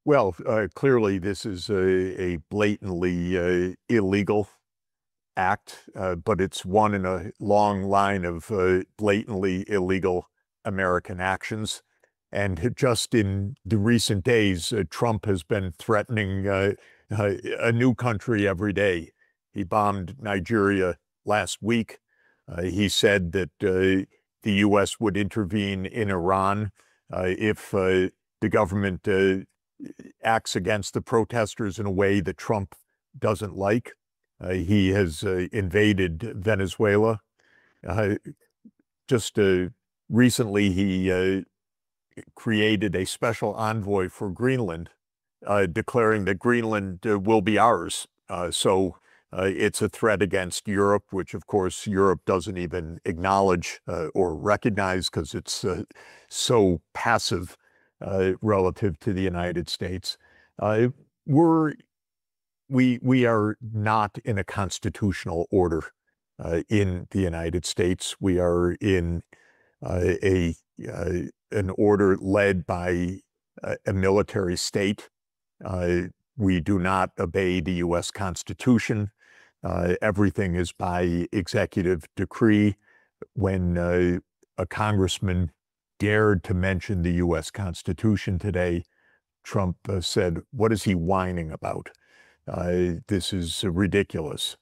Well, clearly this is a blatantly illegal act, but it's one in a long line of blatantly illegal American actions. And just in the recent days, Trump has been threatening a new country every day. He bombed Nigeria last week. He said that the U.S. would intervene in Iran if the government acts against the protesters in a way that Trump doesn't like. He has invaded Venezuela. Just recently, he created a special envoy for Greenland, declaring that Greenland will be ours. So it's a threat against Europe, which of course Europe doesn't even acknowledge or recognize because it's so passive relative to the United States. We are not in a constitutional order in the United States. We are in an order led by a military state. We do not obey the U.S. Constitution. Everything is by executive decree. When a congressman dared to mention the U.S. Constitution today, Trump said, "What is he whining about? This is ridiculous."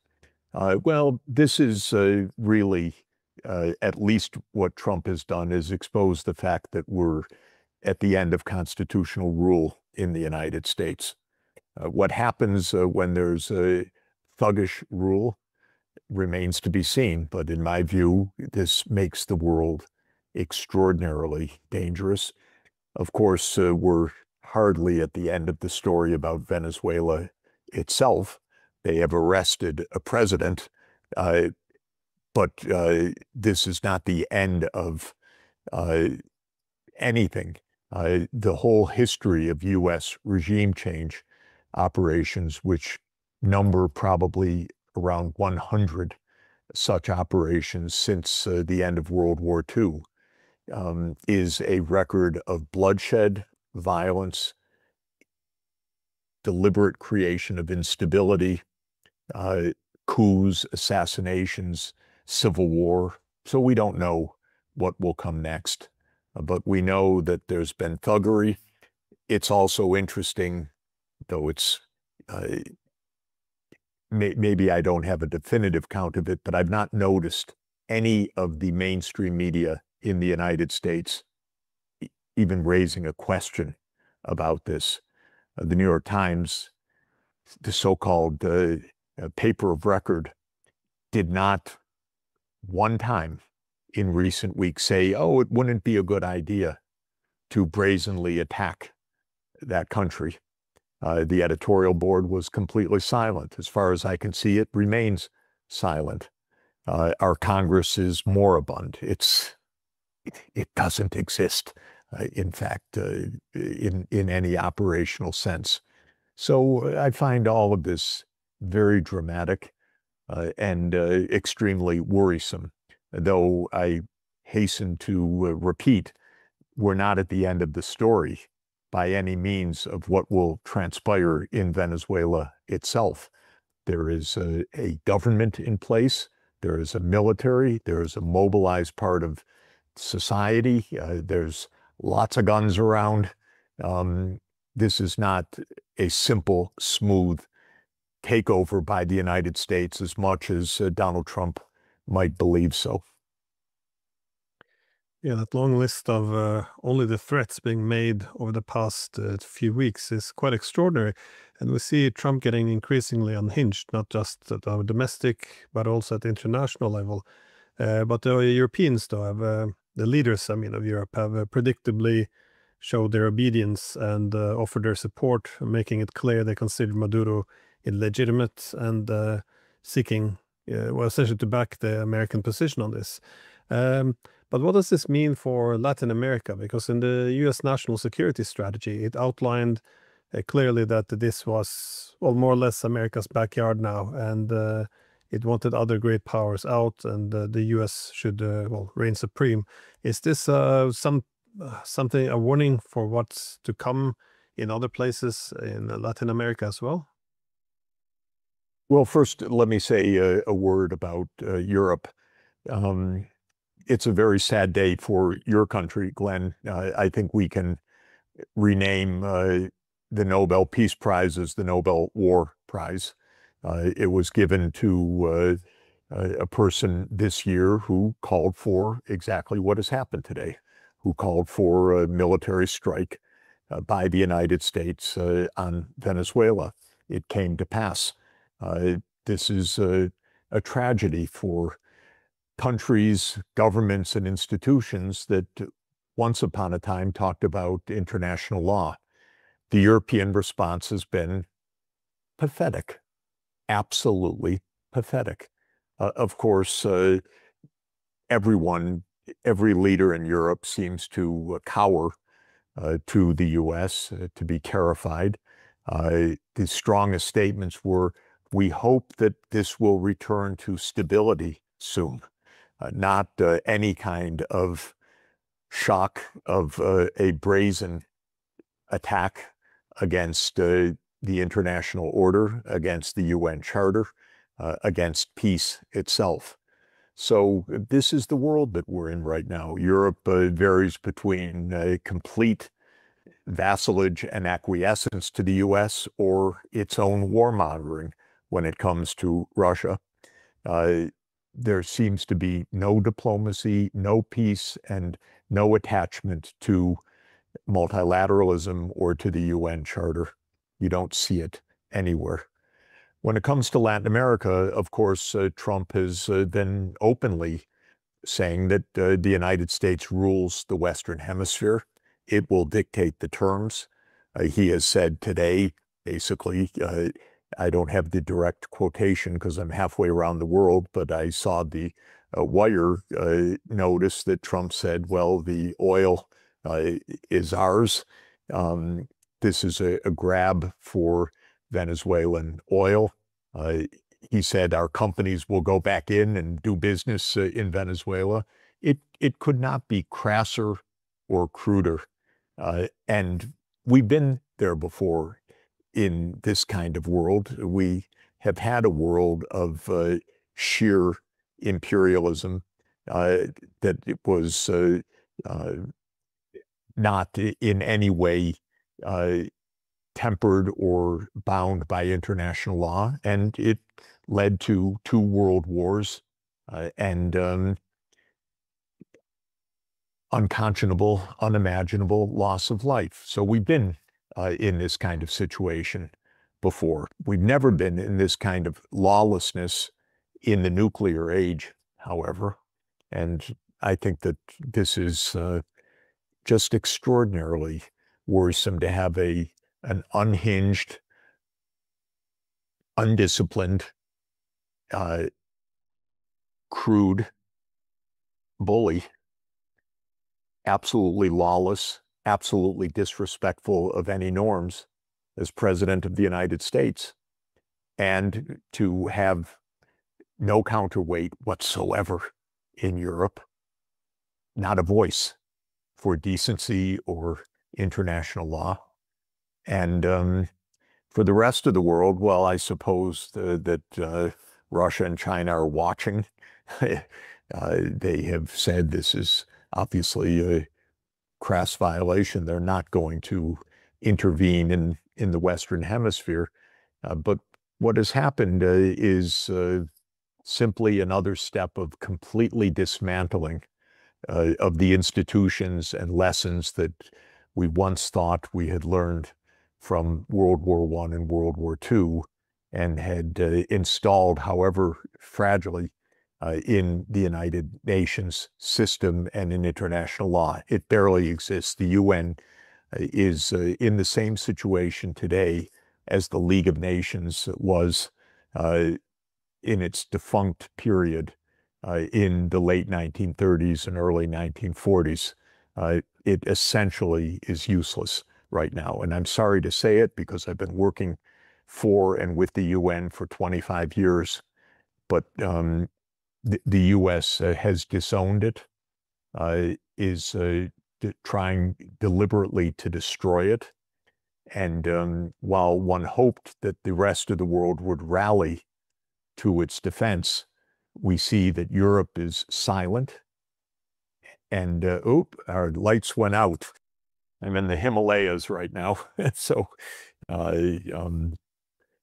Well, this is really, at least what Trump has done is expose the fact that we're at the end of constitutional rule in the United States. What happens when there's a thuggish rule remains to be seen. But in my view, this makes the world extraordinarily dangerous. Of course, we're hardly at the end of the story about Venezuela itself. They have arrested a president, but this is not the end of anything. The whole history of U.S. regime change operations, which number probably around 100 such operations since the end of World War II, is a record of bloodshed, violence, deliberate creation of instability, coups, assassinations, civil war. So we don't know what will come next, but we know that there's been thuggery. It's also interesting, though it's maybe I don't have a definitive count of it, but I've not noticed any of the mainstream media in the United States even raising a question about this. The New York Times, the so-called paper of record, did not one time in recent weeks say, "Oh, it wouldn't be a good idea to brazenly attack that country." The editorial board was completely silent. As far as I can see, it remains silent. Our Congress is moribund. It doesn't exist, in fact, in any operational sense. So I find all of this very dramatic and extremely worrisome. Though I hasten to repeat, we're not at the end of the story by any means of what will transpire in Venezuela itself. There is a government in place. There is a military. There is a mobilized part of society. There's lots of guns around. This is not a simple, smooth takeover by the United States as much as Donald Trump might believe so. Yeah, that long list of only the threats being made over the past few weeks is quite extraordinary. And we see Trump getting increasingly unhinged, not just at our domestic, but also at the international level. But the Europeans, though, have, the leaders, of Europe, have predictably showed their obedience and offered their support, making it clear they consider Maduro illegitimate and seeking, well, essentially to back the American position on this. But what does this mean for Latin America? Because in the U.S. national security strategy, it outlined clearly that this was, well, more or less America's backyard now, and it wanted other great powers out, and the U.S. should, well, reign supreme. Is this something, a warning for what's to come in other places in Latin America as well? Well, first, let me say a word about Europe. It's a very sad day for your country, Glenn. I think we can rename the Nobel Peace Prize as the Nobel War Prize. It was given to a person this year who called for exactly what has happened today, who called for a military strike by the United States on Venezuela. It came to pass. This is a tragedy for countries, governments, and institutions that once upon a time talked about international law. The European response has been pathetic, absolutely pathetic. Of course, every leader in Europe seems to cower to the U.S., to be terrified. The strongest statements were, we hope that this will return to stability soon, not any kind of shock of a brazen attack against the international order, against the UN Charter, against peace itself. So this is the world that we're in right now. Europe varies between complete vassalage and acquiescence to the U.S. or its own warmongering when it comes to Russia. There seems to be no diplomacy, no peace, and no attachment to multilateralism or to the UN Charter. You don't see it anywhere. When it comes to Latin America, of course, Trump has been openly saying that the United States rules the Western Hemisphere. It will dictate the terms. He has said today, basically, I don't have the direct quotation because I'm halfway around the world, but I saw the wire notice that Trump said, well, the oil is ours. This is a grab for Venezuelan oil. He said our companies will go back in and do business in Venezuela. It could not be crasser or cruder. And we've been there before in this kind of world. We have had a world of sheer imperialism that it was not in any way tempered or bound by international law, and it led to 2 world wars and unconscionable, unimaginable loss of life. So we've been in this kind of situation before. We've never been in this kind of lawlessness in the nuclear age, however, and I think that this is just extraordinarily worrisome to have an unhinged, undisciplined, crude bully, absolutely lawless, absolutely disrespectful of any norms as President of the United States, and to have no counterweight whatsoever in Europe, not a voice for decency or international law. And for the rest of the world, well, I suppose that Russia and China are watching. They have said this is obviously a crass violation. They're not going to intervene in the Western Hemisphere. But what has happened is simply another step of completely dismantling of the institutions and lessons that we once thought we had learned from World War I and World War II and had installed, however fragilely, in the United Nations system and in international law. It barely exists. The UN is in the same situation today as the League of Nations was in its defunct period in the late 1930s and early 1940s. It essentially is useless right now. And I'm sorry to say it because I've been working for and with the UN for 25 years, but the U.S. Has disowned it, is trying deliberately to destroy it. And while one hoped that the rest of the world would rally to its defense, we see that Europe is silent. And our lights went out. I'm in the Himalayas right now, so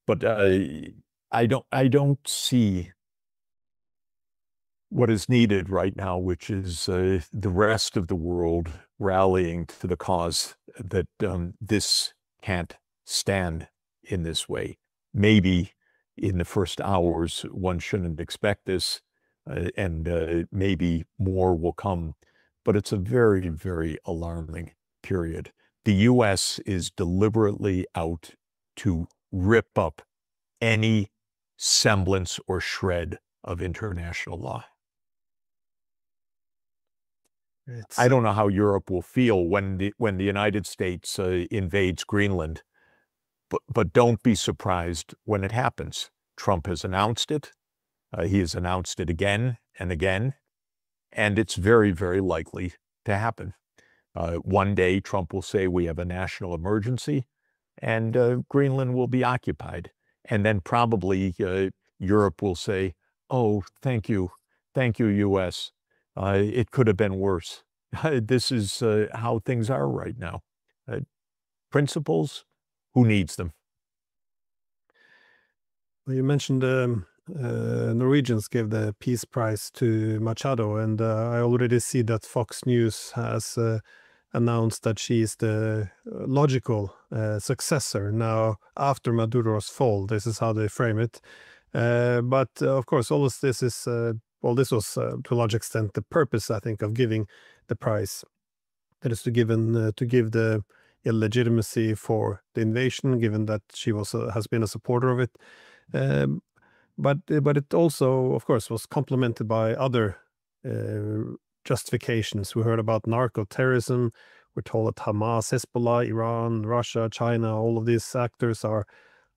but I don't see what is needed right now, which is the rest of the world rallying to the cause that this can't stand in this way. Maybe in the first hours, one shouldn't expect this, and maybe more will come. But it's a very, very alarming period. The U.S. is deliberately out to rip up any semblance or shred of international law. I don't know how Europe will feel when the United States invades Greenland, but don't be surprised when it happens. Trump has announced it. He has announced it again and again, and it's very, very likely to happen. One day, Trump will say we have a national emergency, and Greenland will be occupied. And then probably Europe will say, oh, thank you, U.S. It could have been worse. This is how things are right now. Principles, who needs them? Well, you mentioned Norwegians gave the Peace Prize to Machado, and I already see that Fox News has announced that she is the logical successor now after Maduro's fall. This is how they frame it. But of course, all of this is, well, this was to a large extent the purpose, I think, of giving the prize. That is to give the legitimacy for the invasion, given that she has been a supporter of it. But it also, of course, was complemented by other justifications. We heard about narco-terrorism. We're told that Hamas, Hezbollah, Iran, Russia, China, all of these actors are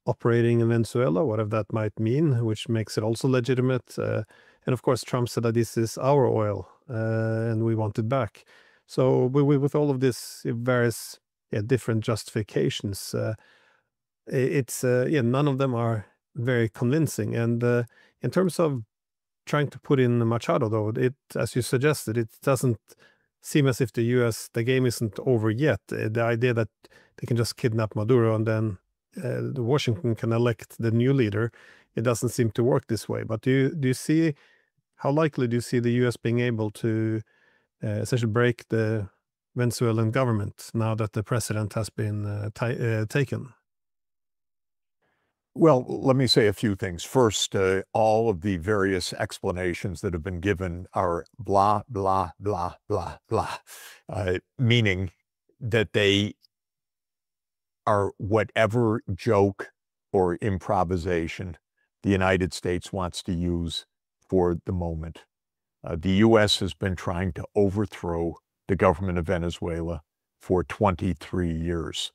operating in Venezuela, whatever that might mean, which makes it also legitimate. And of course, Trump said that this is our oil and we want it back. So with all of this various different justifications, none of them are very convincing. And in terms of trying to put in Machado, though, as you suggested, it doesn't seem as if the game isn't over yet. The idea that they can just kidnap Maduro and then Washington can elect the new leader, it doesn't seem to work this way. But do you see, how likely do you see the U.S. being able to essentially break the Venezuelan government now that the president has been taken? Well, let me say a few things. First, all of the various explanations that have been given are blah, blah, blah, blah, blah, meaning that they are whatever joke or improvisation the United States wants to use for the moment. The U.S. has been trying to overthrow the government of Venezuela for 23 years.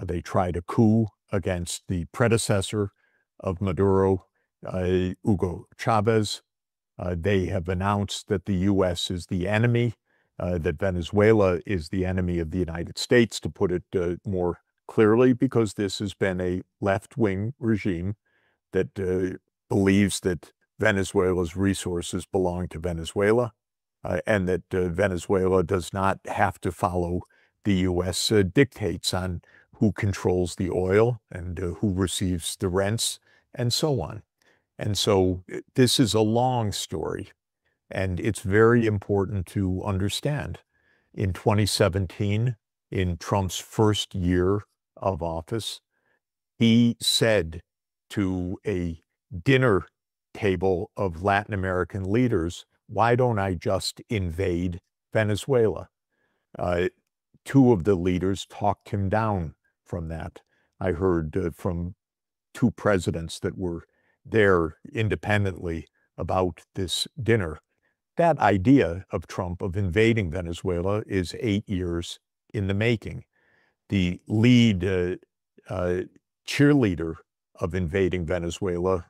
They tried a coup against the predecessor of Maduro, Hugo Chavez. They have announced that the U.S. is the enemy, that Venezuela is the enemy of the United States, to put it more clearly, because this has been a left-wing regime that believes that Venezuela's resources belong to Venezuela, and that Venezuela does not have to follow the U.S. Dictates on who controls the oil and who receives the rents and so on. And so this is a long story, and it's very important to understand. In 2017, in Trump's first year of office, he said to a dinner table of Latin American leaders, why don't I just invade Venezuela? Two of the leaders talked him down from that. I heard from two presidents that were there independently about this dinner. That idea of Trump of invading Venezuela is 8 years in the making. The lead cheerleader of invading Venezuela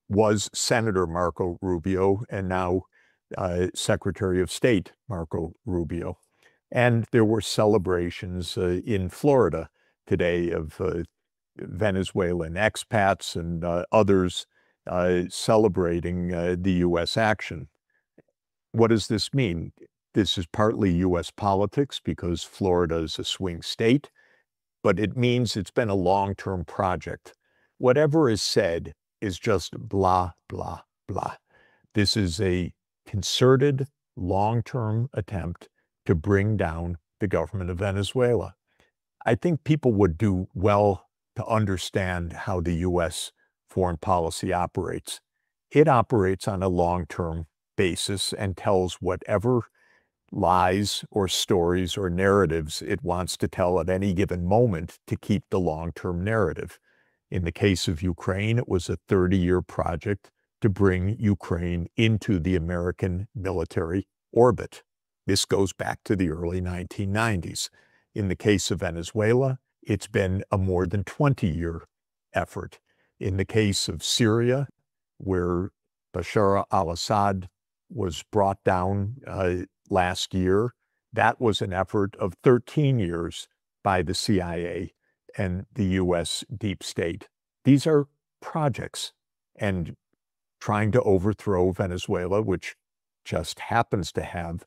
was Senator Marco Rubio, and now Secretary of State Marco Rubio. And there were celebrations in Florida today of Venezuelan expats and others celebrating the U.S. action. What does this mean? This is partly U.S. politics because Florida is a swing state, but it means it's been a long-term project. Whatever is said is just blah, blah, blah. This is a concerted, long-term attempt to bring down the government of Venezuela. I think people would do well to understand how the U.S. foreign policy operates. It operates on a long-term basis and tells whatever lies or stories or narratives it wants to tell at any given moment to keep the long-term narrative. In the case of Ukraine, it was a 30-year project to bring Ukraine into the American military orbit. This goes back to the early 1990s. In the case of Venezuela, it's been a more than 20-year effort. In the case of Syria, where Bashar al-Assad was brought down last year, that was an effort of 13 years by the CIA and the U.S. deep state. These are projects, and trying to overthrow Venezuela, which just happens to have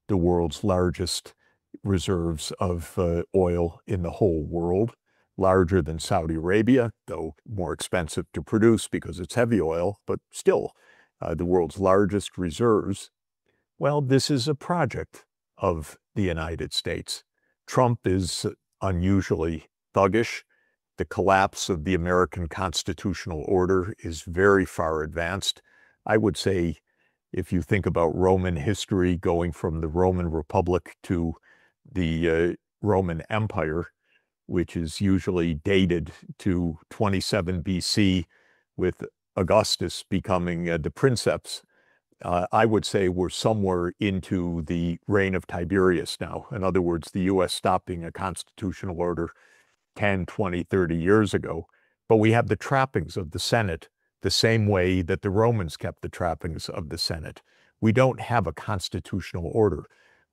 the world's largest reserves of oil in the whole world, larger than Saudi Arabia, though more expensive to produce because it's heavy oil, but still the world's largest reserves. Well, this is a project of the United States. Trump is unusually thuggish. The collapse of the American constitutional order is very far advanced. I would say, if you think about Roman history going from the Roman Republic to the Roman Empire, which is usually dated to 27 BC with Augustus becoming the princeps, I would say we're somewhere into the reign of Tiberius now. In other words, the U.S. stopped being a constitutional order 10, 20, 30 years ago, but we have the trappings of the Senate the same way that the Romans kept the trappings of the Senate. We don't have a constitutional order.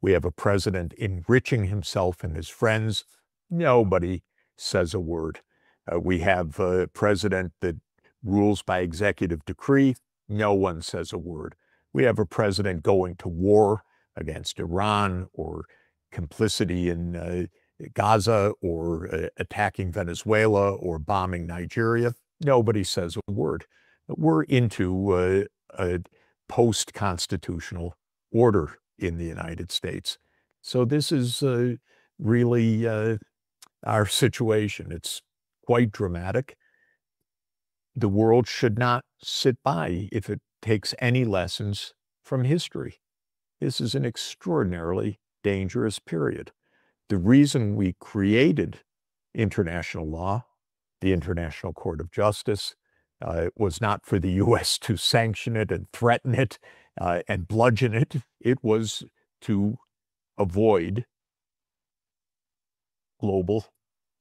We have a president enriching himself and his friends. Nobody says a word. We have a president that rules by executive decree. No one says a word. We have a president going to war against Iran or complicity in Gaza or attacking Venezuela or bombing Nigeria. Nobody says a word. We're into a post-constitutional order in the United States. So this is really our situation. It's quite dramatic. The world should not sit by if it takes any lessons from history. This is an extraordinarily dangerous period. The reason we created international law, the International Court of Justice, was not for the U.S. to sanction it and threaten it and bludgeon it. It was to avoid global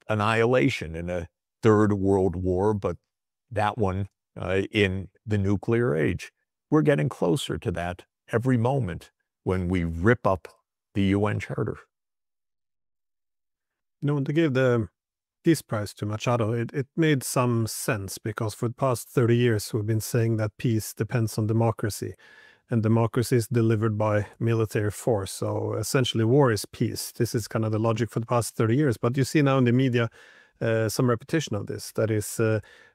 annihilation in a third world war, but that one in the nuclear age. We're getting closer to that every moment when we rip up the UN Charter. When they gave the Peace Prize to Machado, it made some sense, because for the past 30 years we've been saying that peace depends on democracy, and democracy is delivered by military force. So essentially war is peace. This is kind of the logic for the past 30 years. But you see now in the media some repetition of this. That is,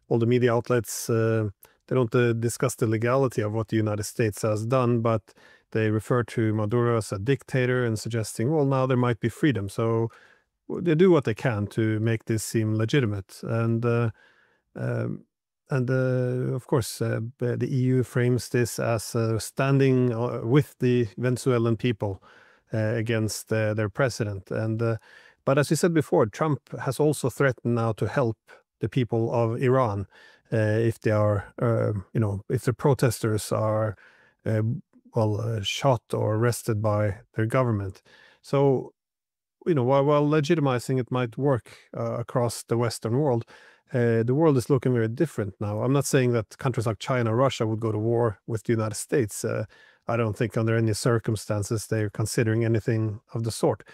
all the media outlets, they don't discuss the legality of what the United States has done, but they refer to Maduro as a dictator and suggesting, well, now there might be freedom. So they do what they can to make this seem legitimate. And of course, the EU frames this as standing with the Venezuelan people against their president. But as you said before, Trump has also threatened now to help the people of Iran if they are, if the protesters are, shot or arrested by their government. So, while legitimizing it might work across the Western world, the world is looking very different now. I'm not saying that countries like China or Russia would go to war with the United States. I don't think under any circumstances they're considering anything of the sort.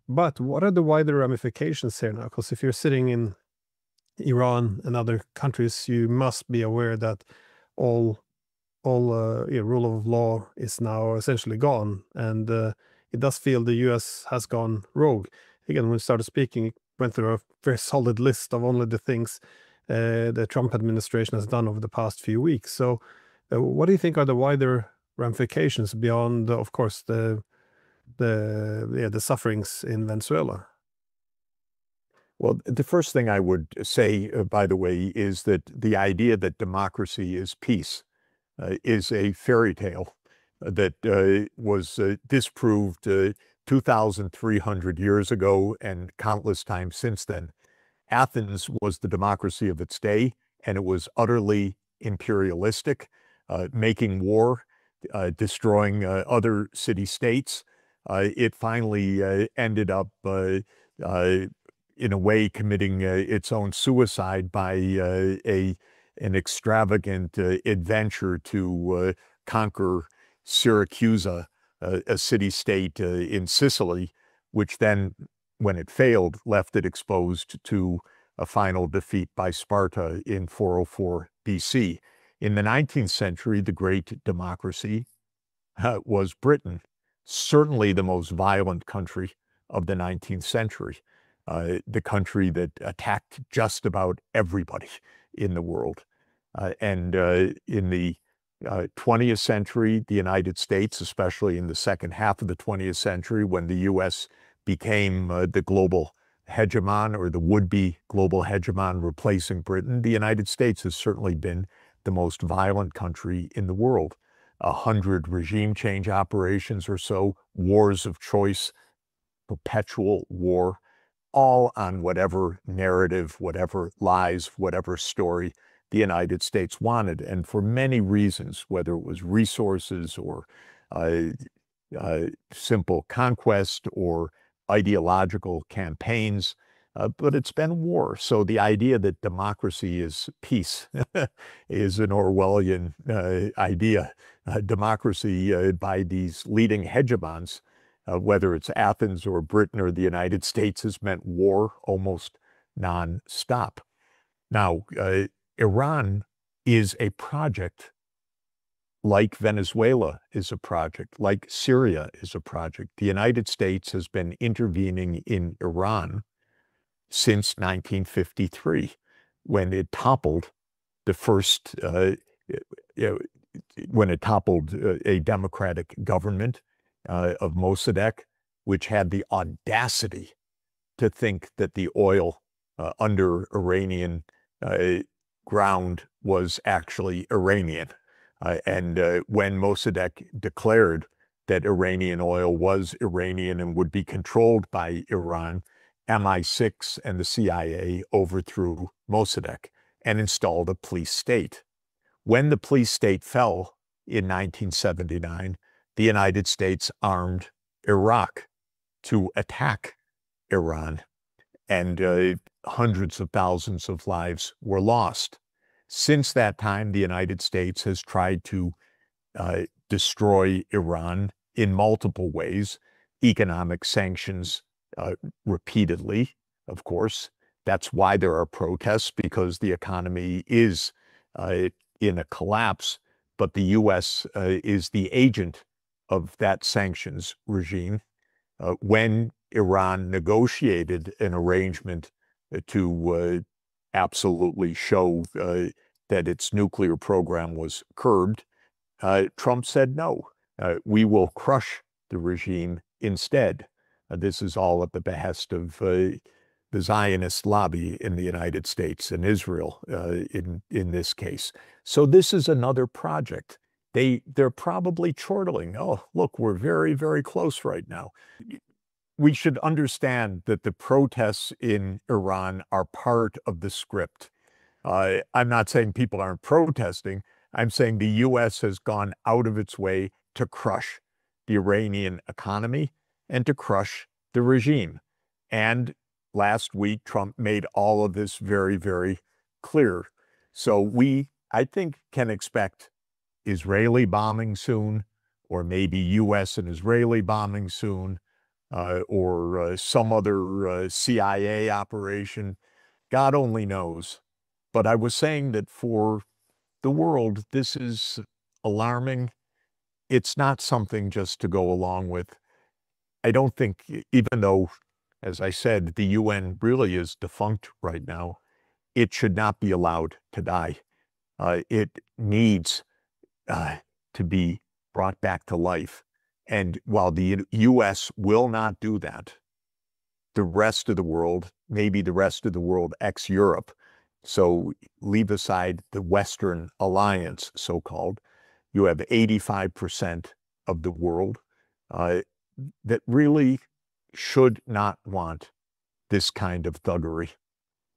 But what are the wider ramifications here now? Because if you're sitting in Iran and other countries, you must be aware that all rule of law is now essentially gone, and it does feel the U.S. has gone rogue. Again, when we started speaking, it went through a very solid list of only the things the Trump administration has done over the past few weeks. So, what do you think are the wider ramifications beyond, of course, the sufferings in Venezuela? Well, the first thing I would say, by the way, is that the idea that democracy is peace is a fairy tale that was disproved 2,300 years ago and countless times since then. Athens was the democracy of its day, and it was utterly imperialistic, making war, destroying other city-states. It finally ended up in a way committing its own suicide by an extravagant adventure to conquer Syracusa, a city-state in Sicily, which then, when it failed, left it exposed to a final defeat by Sparta in 404 BC. In the 19th century, the great democracy was Britain, certainly the most violent country of the 19th century. The country that attacked just about everybody in the world. And in the 20th century, the United States, especially in the second half of the 20th century, when the U.S. became the global hegemon or the would-be global hegemon replacing Britain, the United States has certainly been the most violent country in the world. 100 regime change operations or so, wars of choice, perpetual war, all on whatever narrative, whatever lies, whatever story the United States wanted. And for many reasons, whether it was resources or simple conquest or ideological campaigns, but it's been war. So the idea that democracy is peace is an Orwellian idea. Democracy by these leading hegemons, whether it's Athens or Britain or the United States, has meant war almost non-stop. Now, Iran is a project like Venezuela is a project, like Syria is a project. The United States has been intervening in Iran since 1953, when it toppled the first, when it toppled a democratic government of Mossadegh, which had the audacity to think that the oil under Iranian ground was actually Iranian. And when Mossadegh declared that Iranian oil was Iranian and would be controlled by Iran, MI6 and the CIA overthrew Mossadegh and installed a police state. When the police state fell in 1979, the United States armed Iraq to attack Iran, and hundreds of thousands of lives were lost. Since that time, the United States has tried to destroy Iran in multiple ways, economic sanctions repeatedly, of course. That's why there are protests, because the economy is in a collapse, but the U.S. is the agent of that sanctions regime. When Iran negotiated an arrangement to absolutely show that its nuclear program was curbed, Trump said no. We will crush the regime instead. This is all at the behest of the Zionist lobby in the United States and Israel in this case. So this is another project. They're probably chortling, oh, look, we're very, very close right now. We should understand that the protests in Iran are part of the script. I'm not saying people aren't protesting. I'm saying the U.S. has gone out of its way to crush the Iranian economy and to crush the regime. And last week, Trump made all of this very, very clear. So we, I think, can expect Israeli bombing soon, or maybe U.S. and Israeli bombing soon, or some other CIA operation. God only knows. But I was saying that for the world, this is alarming. It's not something just to go along with. I don't think, even though, as I said, the UN really is defunct right now, it should not be allowed to die. It needs to be brought back to life. And while the U.S. will not do that, the rest of the world, maybe the rest of the world ex-Europe, so leave aside the Western alliance, so-called, you have 85% of the world that really should not want this kind of thuggery.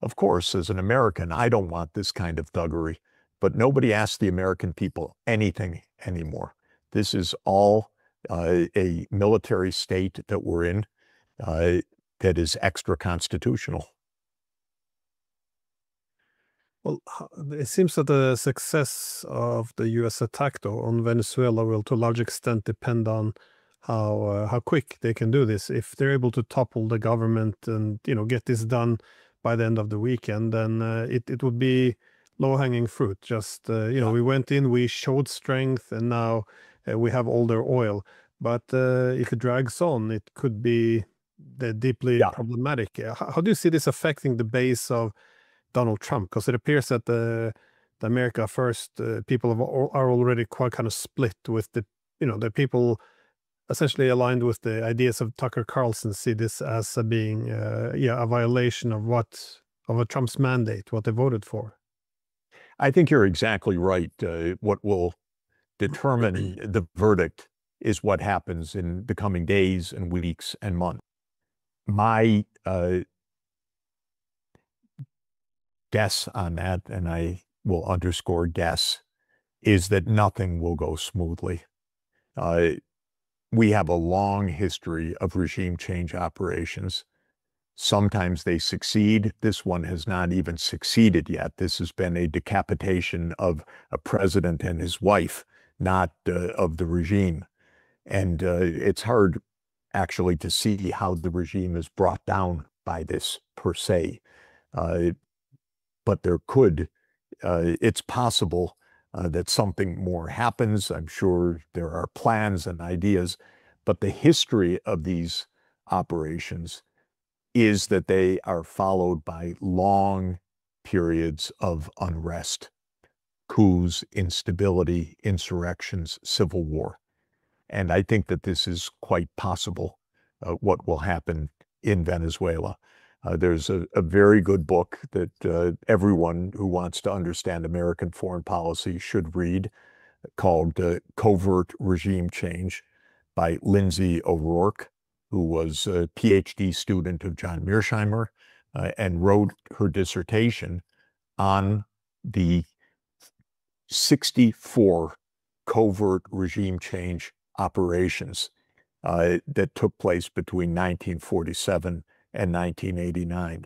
Of course, as an American, I don't want this kind of thuggery, but nobody asks the American people anything anymore. This is all a military state that we're in that is extra-constitutional. Well, it seems that the success of the U.S. attack, though, on Venezuela will to a large extent depend on how quick they can do this. If they're able to topple the government and get this done by the end of the weekend, then it would be low-hanging fruit. Just we went in, we showed strength, and now we have all their oil. But if it drags on, it could be deeply problematic. How do you see this affecting the base of Donald Trump? Because it appears that the America First people are already quite kind of split with the people essentially aligned with the ideas of Tucker Carlson see this as being a violation of a Trump's mandate, what they voted for. I think you're exactly right. What will determine the verdict is what happens in the coming days and weeks and months. My guess on that, and I will underscore guess, is that nothing will go smoothly. We have a long history of regime change operations. Sometimes they succeed. This one has not even succeeded yet. This has been a decapitation of a president and his wife, not of the regime. And it's hard actually to see how the regime is brought down by this per se. But there could, it's possible that something more happens. I'm sure there are plans and ideas, but the history of these operations is that they are followed by long periods of unrest, coups, instability, insurrections, civil war. And I think that this is quite possible, what will happen in Venezuela. There's a very good book that everyone who wants to understand American foreign policy should read called Covert Regime Change by Lindsay O'Rourke, who was a PhD student of John Mearsheimer and wrote her dissertation on the 64 covert regime change operations that took place between 1947 and 1989.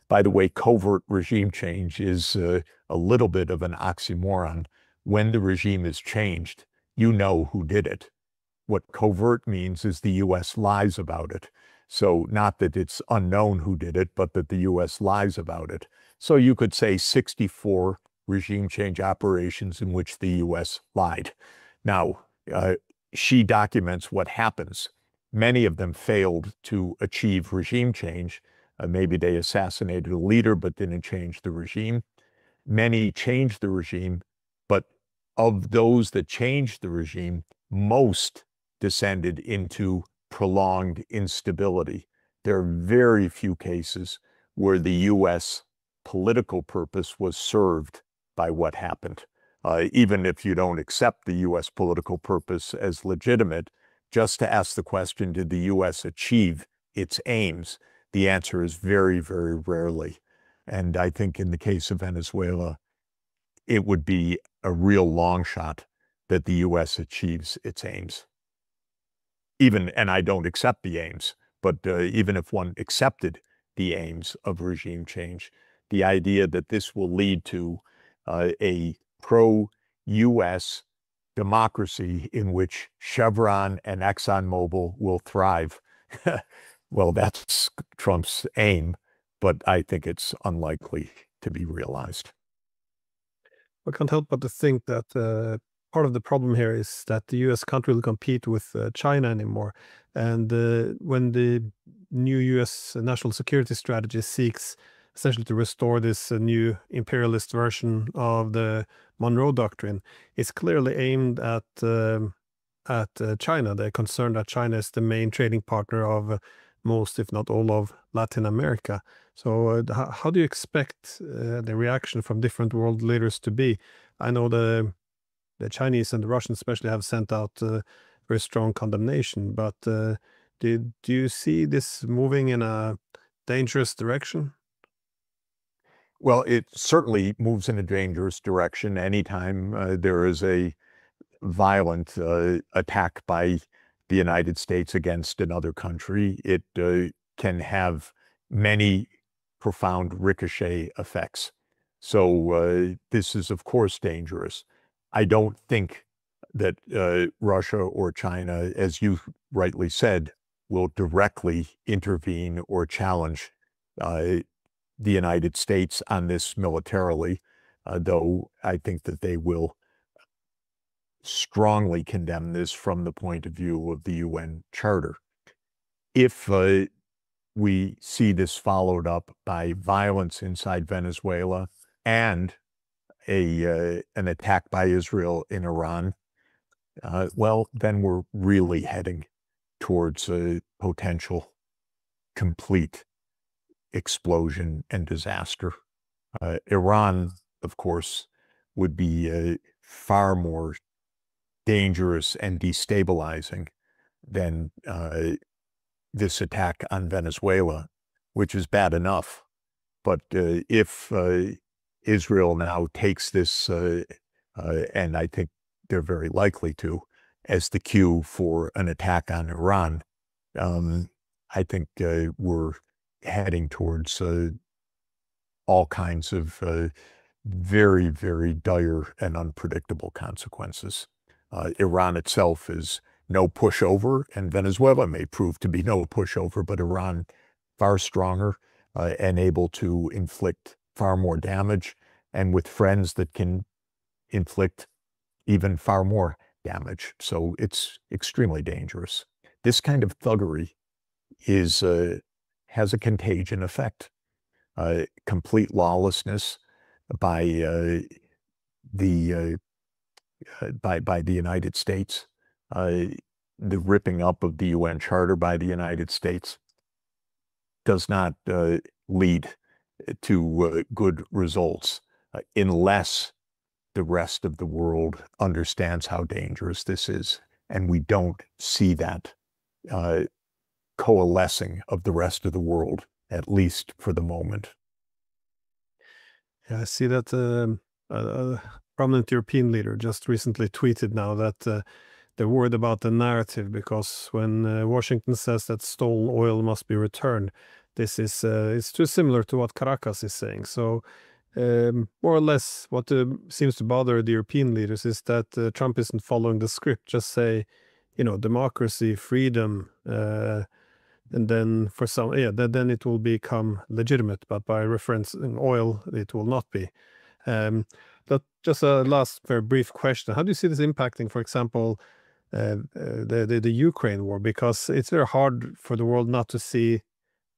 By the way, covert regime change is a little bit of an oxymoron. When the regime is changed, you know who did it. What covert means is the U.S. lies about it. So not that it's unknown who did it, but that the U.S. lies about it. So you could say 64 regime change operations in which the U.S. lied. Now, she documents what happens. Many of them failed to achieve regime change. Maybe they assassinated a leader but didn't change the regime. Many changed the regime, but of those that changed the regime, most descended into prolonged instability. There are very few cases where the U.S. political purpose was served by what happened. Even if you don't accept the U.S. political purpose as legitimate, just to ask the question, did the U.S. achieve its aims? The answer is very, very rarely. And I think in the case of Venezuela, it would be a real long shot that the U.S. achieves its aims. And I don't accept the aims, but even if one accepted the aims of regime change, the idea that this will lead to a pro-U.S. democracy in which Chevron and ExxonMobil will thrive, Well, that's Trump's aim, but I think it's unlikely to be realized. I can't help but to think that part of the problem here is that the US can't really compete with China anymore. And when the new US national security strategy seeks essentially to restore this new imperialist version of the Monroe Doctrine, it's clearly aimed at China. They're concerned that China is the main trading partner of most, if not all, of Latin America. So how do you expect the reaction from different world leaders to be? I know the Chinese and the Russians especially have sent out very strong condemnation, but do you see this moving in a dangerous direction? Well, it certainly moves in a dangerous direction anytime there is a violent attack by the United States against another country. It can have many profound ricochet effects. So this is, of course, dangerous. I don't think that Russia or China, as you rightly said, will directly intervene or challenge the United States on this militarily, though I think that they will strongly condemn this from the point of view of the UN Charter. If we see this followed up by violence inside Venezuela and an attack by Israel in Iran, well, then we're really heading towards a potential complete explosion and disaster. Iran, of course, would be far more dangerous and destabilizing than this attack on Venezuela, which is bad enough. But if Israel now takes this, and I think they're very likely to, as the cue for an attack on Iran, I think we're heading towards all kinds of very, very dire and unpredictable consequences. Iran itself is no pushover, and Venezuela may prove to be no pushover, but Iran far stronger and able to inflict far more damage, and with friends that can inflict even far more damage. So it's extremely dangerous. This kind of thuggery is has a contagion effect. Complete lawlessness by the United States, the ripping up of the UN Charter by the United States does not lead to good results unless the rest of the world understands how dangerous this is. And we don't see that coalescing of the rest of the world, at least for the moment. Yeah, I see that a prominent European leader just recently tweeted now that they're worried about the narrative because when Washington says that stolen oil must be returned, this is it's too similar to what Caracas is saying. So more or less what seems to bother the European leaders is that Trump isn't following the script. Just say, democracy, freedom, and then for some, then it will become legitimate. But by referencing oil, it will not be. But just a last very brief question: how do you see this impacting, for example, the Ukraine war? Because it's very hard for the world not to see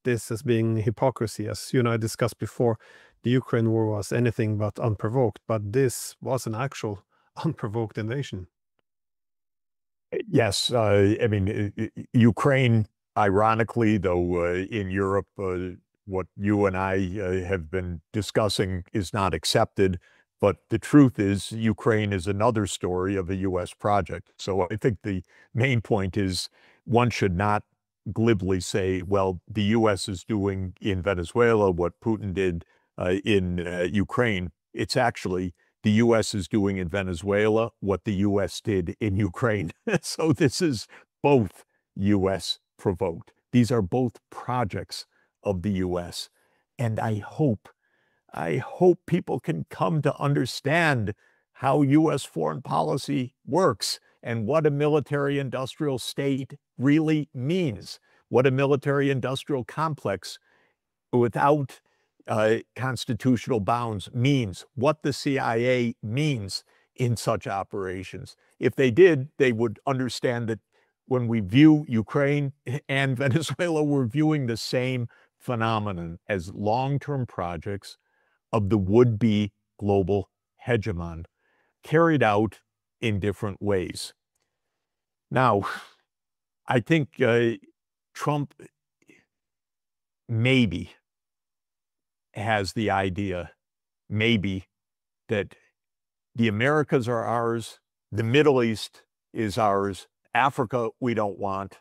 this as being hypocrisy. As you and I discussed before, the Ukraine war was anything but unprovoked, but this was an actual unprovoked invasion. Yes, I mean, Ukraine, ironically, though in Europe, what you and I have been discussing is not accepted. But the truth is, Ukraine is another story of a U.S. project. So I think the main point is one should not glibly say, well, the U.S. is doing in Venezuela what Putin did in Ukraine. It's actually the U.S. is doing in Venezuela what the U.S. did in Ukraine. So this is both U.S. provoked. These are both projects of the U.S. And I hope people can come to understand how U.S. foreign policy works and what a military-industrial state really means. what a military-industrial complex without constitutional bounds means, what the CIA means in such operations. If they did, they would understand that when we view Ukraine and Venezuela, we're viewing the same phenomenon as long-term projects of the would-be global hegemon, carried out in different ways. Now, I think Trump maybe has the idea, maybe, that the Americas are ours, the Middle East is ours, Africa we don't want,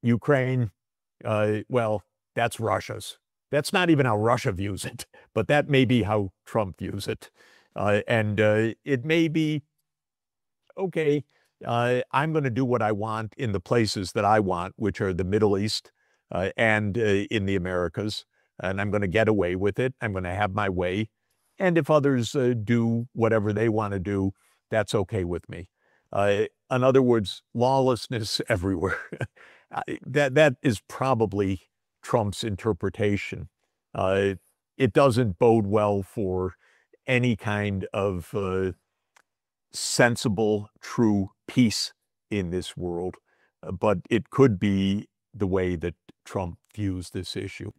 Ukraine, well, that's Russia's. That's not even how Russia views it, but that may be how Trump views it. And it may be, okay, I'm going to do what I want in the places that I want, which are the Middle East and in the Americas, and I'm going to get away with it. I'm going to have my way. And if others do whatever they want to do, that's okay with me. In other words, lawlessness everywhere. That is probably Trump's interpretation. It doesn't bode well for any kind of sensible, true peace in this world, but it could be the way that Trump views this issue.